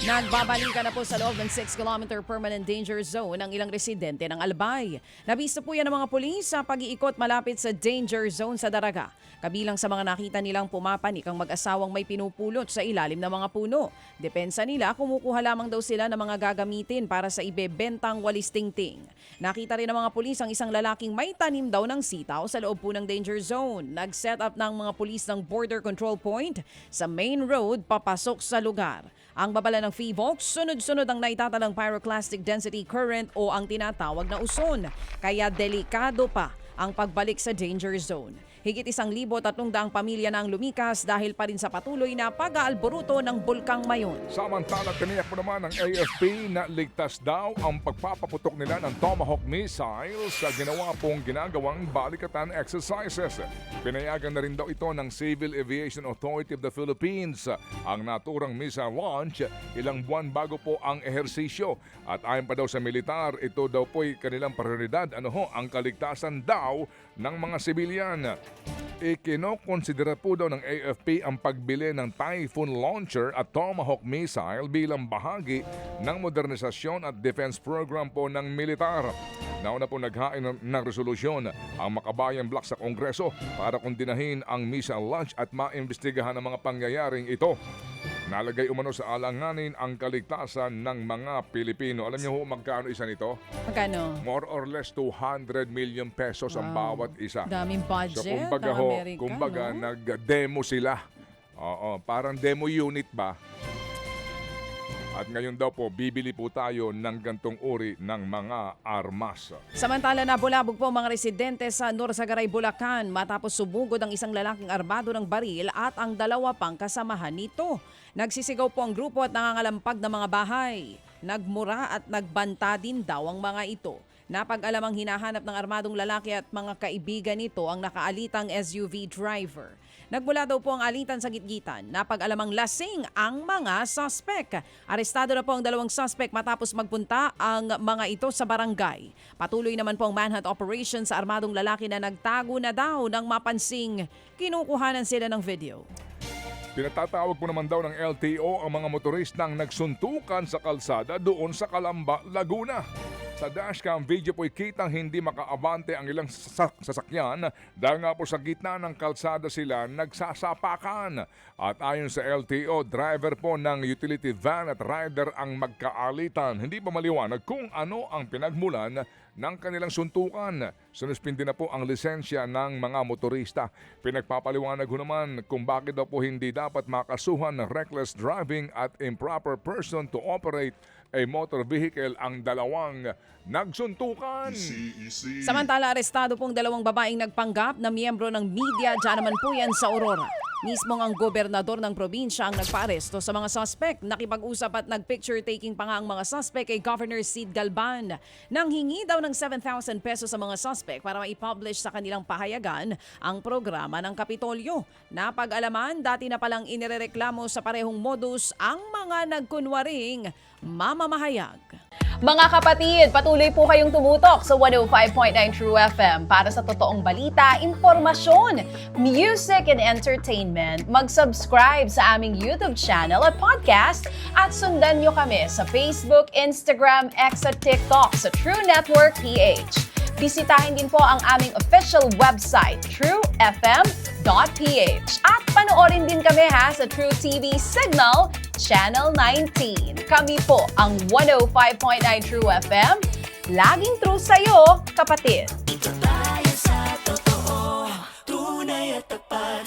Nagbabalikan na po sa loob ng 6-kilometer permanent danger zone ang ilang residente ng Albay. Nabisto po yan ng mga pulis sa pag-iikot malapit sa danger zone sa Daraga. Kabilang sa mga nakita nilang pumapanik ang mag-asawang may pinupulot sa ilalim ng mga puno. Depensa nila, kumukuha lamang daw sila ng mga gagamitin para sa ibebentang walis tingting. Nakita rin ng mga pulis ang isang lalaking may tanim daw ng sitaw sa loob po ng danger zone. Nag-set up ng mga pulis ng border control point sa main road papasok sa lugar. Ang babala ng FIVOC, sunod-sunod ang naitatalang pyroclastic density current o ang tinatawag na uson. Kaya delikado pa ang pagbalik sa danger zone. Higit 1,300 pamilya na ang lumikas dahil pa rin sa patuloy na pag-aalboruto ng Bulkang Mayon. Samantala, tiniyak mo naman ng AFP na ligtas daw ang pagpapaputok nila ng Tomahawk missiles sa ginawa pong ginagawang balikatan exercises. Pinayagan na rin daw ito ng Civil Aviation Authority of the Philippines. Ang naturang missile launch, ilang buwan bago po ang ehersisyo. At ayon pa daw sa militar, ito daw po'y kanilang prioridad. Ang kaligtasan daw ng mga sibilyan. Ikinokonsidera po daw ng AFP ang pagbili ng Typhoon Launcher at Tomahawk missile bilang bahagi ng modernisasyon at defense program po ng militar. Nauna po naghain ng resolusyon ang Makabayan Bloc sa Kongreso para kondinahin ang missile launch at maimbestigahan ang mga pangyayaring ito. Nalagay umano sa alanganin ang kaligtasan ng mga Pilipino. Alam niyo ho magkano isa nito? Magkano? More or less 200 million pesos ang bawat isa. Daming budget. So kumbaga no? nag-demo sila. Oo, parang demo unit ba? At ngayon daw po, bibili po tayo ng gantong uri ng mga armas. Samantala nabulabog po mga residente sa Norsagaray, Bulacan matapos sumugod ang isang lalaking armado ng baril at ang dalawa pang kasamahan nito. Nagsisigaw po ang grupo at nangangalampag ng mga bahay. Nagmura at nagbanta din daw ang mga ito. Napag-alamang hinahanap ng armadong lalaki at mga kaibigan nito ang nakaalitang SUV driver. Nagmula daw po ang alitan sa gitgitan. Napag-alamang lasing ang mga suspect. Arestado na po ang dalawang suspect matapos magpunta ang mga ito sa barangay. Patuloy naman po ang manhunt operation sa armadong lalaki na nagtago na daw nang mapansing kinukuhanan sila ng video. Pinatatawag po naman daw ng LTO ang mga motoristang nagsuntukan sa kalsada doon sa Calamba, Laguna. Sa dashcam video po'y kitang hindi makaabante ang ilang sasakyan dahil nga po sa gitna ng kalsada sila nagsasapakan. At ayon sa LTO, driver po ng utility van at rider ang magkaalitan. Hindi pa maliwanag kung ano ang pinagmulan ng kanilang suntukan. Sinuspindi na po ang lisensya ng mga motorista. Pinagpapaliwanag ho naman kung bakit daw po hindi dapat makasuhan ng reckless driving at improper person to operate a motor vehicle ang dalawang nagsuntukan. Samantala, arestado pong dalawang babaeng nagpanggap na miyembro ng media. Diyan naman po yan sa Aurora. Mismong ang gobernador ng probinsya ang nagpaaresto sa mga suspect. Nakipag-usap at nag-picture taking pa nga ang mga suspect kay Governor Sid Galban. Nang hingi daw ng 7,000 pesos sa mga suspect para maipublish sa kanilang pahayagan ang programa ng Kapitolyo. Napag-alaman, dati na palang inirereklamo sa parehong modus ang mga nagkunwaring mamamahayag. Mga kapatid, patuloy po kayong tumutok sa 105.9 True FM para sa totoong balita, impormasyon, music and entertainment. Mag-subscribe sa aming YouTube channel at podcast at sundan nyo kami sa Facebook, Instagram, X at TikTok sa True Network PH. Bisitahin din po ang aming official website, truefm.ph. At panoorin din kami sa True TV Signal, Channel 19. Kami po ang 105.9 True FM. Laging true sa'yo, kapatid.